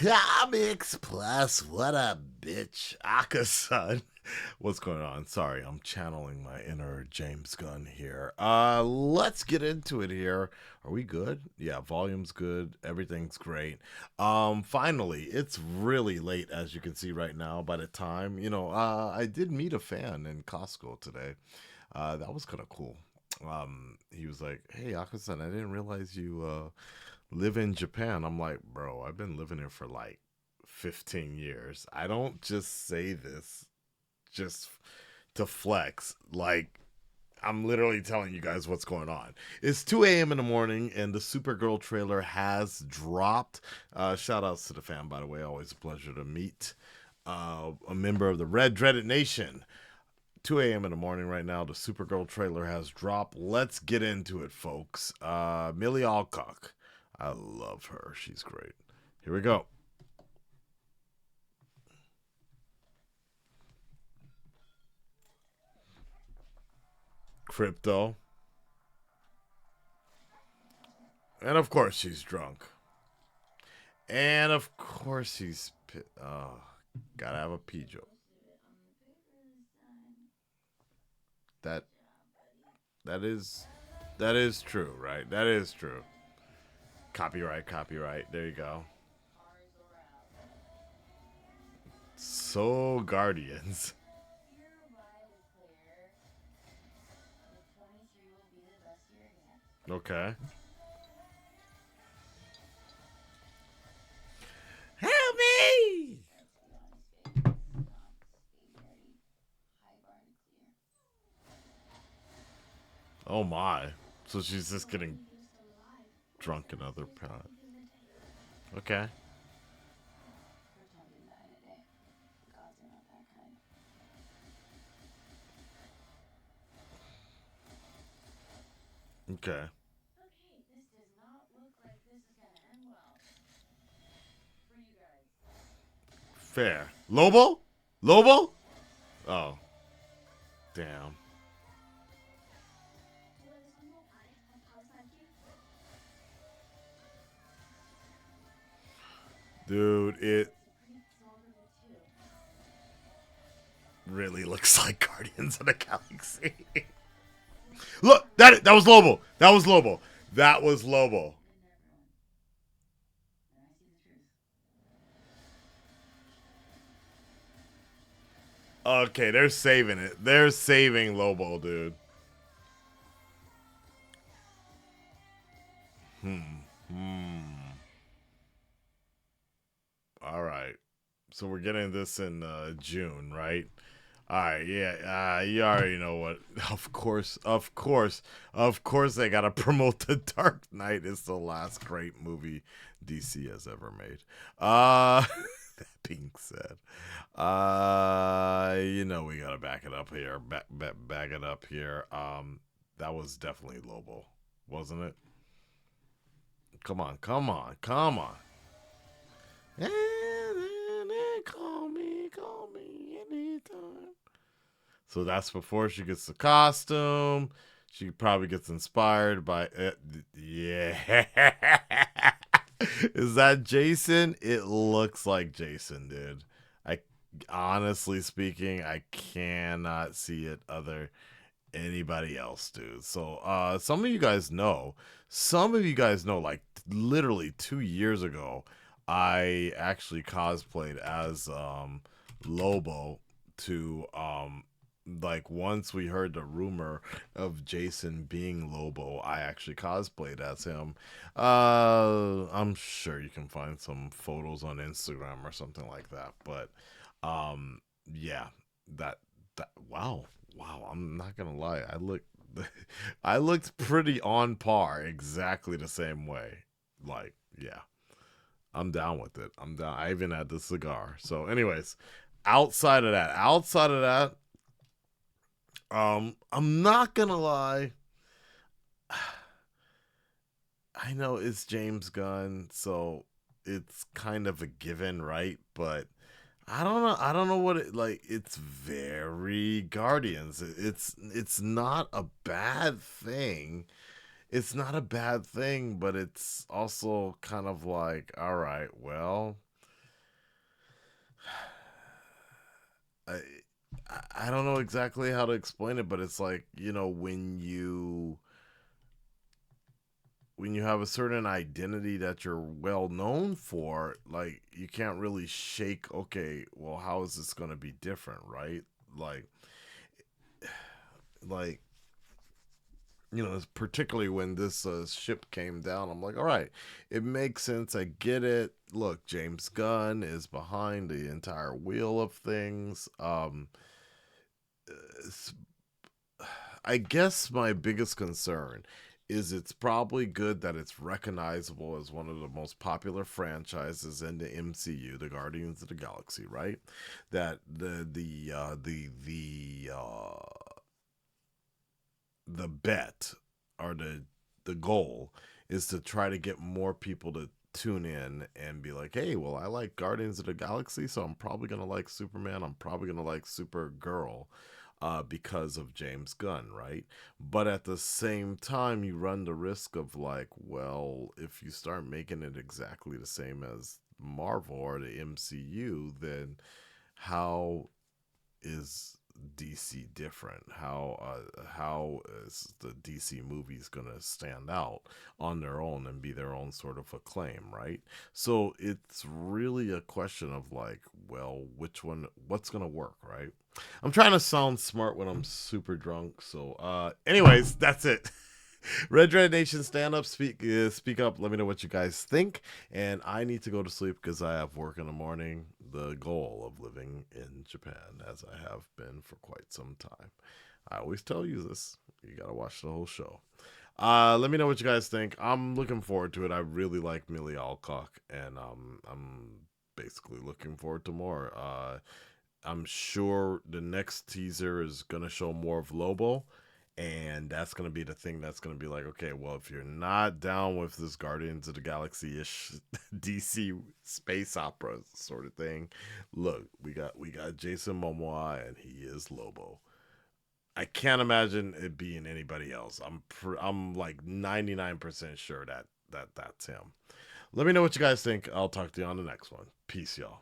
Comics Plus, what a bitch. Aka-san. What's going on? Sorry, I'm channeling my inner James Gunn here. Let's get into it here. Are we good? Yeah, volume's good. Everything's great. Finally, it's really late as you can see right now by the time. I did meet a fan in Costco today. That was kind of cool. He was like, "Hey, Aka-san, I didn't realize you live in Japan." I'm like, "Bro, I've been living here for like 15 years. I don't just say this just to flex. Like, I'm literally telling you guys what's going on." It's 2 a.m. in the morning, and the Supergirl trailer has dropped. Shout outs to the fan, by the way. Always a pleasure to meet a member of the Red Dreaded Nation. 2 a.m. in the morning right now. The Supergirl trailer has dropped. Let's get into it, folks. Millie Alcock. I love her. She's great. Here we go. Crypto. And of course she's drunk. And of course he's... Oh, gotta have a pee joke. That that is that is true, right? That is true. Copyright, copyright. There you go. So Guardians. Okay. Help me! Oh my. So she's just getting drunk in other pot. Okay. Okay. Fair. Lobo? Lobo? Oh. Damn. Dude, it really looks like Guardians of the Galaxy. Look, that was Lobo. That was Lobo. That was Lobo. Okay, they're saving it. They're saving Lobo, dude. Hmm. All right. So we're getting this in June, right? All right, yeah, you already know what. Of course, they gotta promote the Dark Knight. It's the last great movie DC has ever made. That being said, we gotta back it up here. Back it up here. That was definitely Lobo, wasn't it? Come on, come on, come on. Call me anytime. So that's before she gets the costume. She probably gets inspired by it. Yeah. Is that Jason? It looks like Jason, dude. I honestly speaking, I cannot see it other anybody else, dude. So some of you guys know. Some of you guys know, like literally 2 years ago, I actually cosplayed as Lobo to like once we heard the rumor of Jason being Lobo, I actually cosplayed as him. I'm sure you can find some photos on Instagram or something like that. But yeah, that that wow. I'm not gonna lie, I looked pretty on par, exactly the same way. Like yeah, I'm down with it. I'm down. I even had the cigar. So, anyways, outside of that, I'm not gonna lie. I know it's James Gunn, so it's kind of a given, right? But I don't know. I don't know what it like. It's very Guardians. It's not a bad thing. It's not a bad thing, but it's also kind of like, all right, well, I don't know exactly how to explain it, but it's like, when you have a certain identity that you're well known for, like you can't really shake, okay, well, how is this going to be different, right? Like like particularly when this ship came down, I'm like, all right, it makes sense. I get it. Look, James Gunn is behind the entire wheel of things. I guess my biggest concern is it's probably good that it's recognizable as one of the most popular franchises in the MCU, the Guardians of the Galaxy, right? That the bet or the goal is to try to get more people to tune in and be like, hey, well, I like Guardians of the Galaxy, so I'm probably gonna like Superman. I'm probably gonna like Supergirl. Because of James Gunn, right? But at the same time, you run the risk of like, well, if you start making it exactly the same as Marvel or the MCU, then how is DC different? How is the DC movies gonna stand out on their own and be their own sort of acclaim, right? So it's really a question of like, well, which one, what's gonna work, right? I'm trying to sound smart when I'm super drunk. So, anyways, that's it. Red Red Nation, stand up, speak up. Let me know what you guys think. And I need to go to sleep because I have work in the morning. The goal of living in Japan, as I have been for quite some time. I always tell you this. You gotta watch the whole show. Let me know what you guys think. I'm looking forward to it. I really like Millie Alcock, and I'm basically looking forward to more. I'm sure the next teaser is gonna show more of Lobo, and that's gonna be the thing that's gonna be like, okay, well, if you're not down with this Guardians of the Galaxy ish DC space opera sort of thing, look, we got Jason Momoa, and he is Lobo. I can't imagine it being anybody else. I'm like 99% sure that that's him. Let me know what you guys think. I'll talk to you on the next one. Peace, y'all.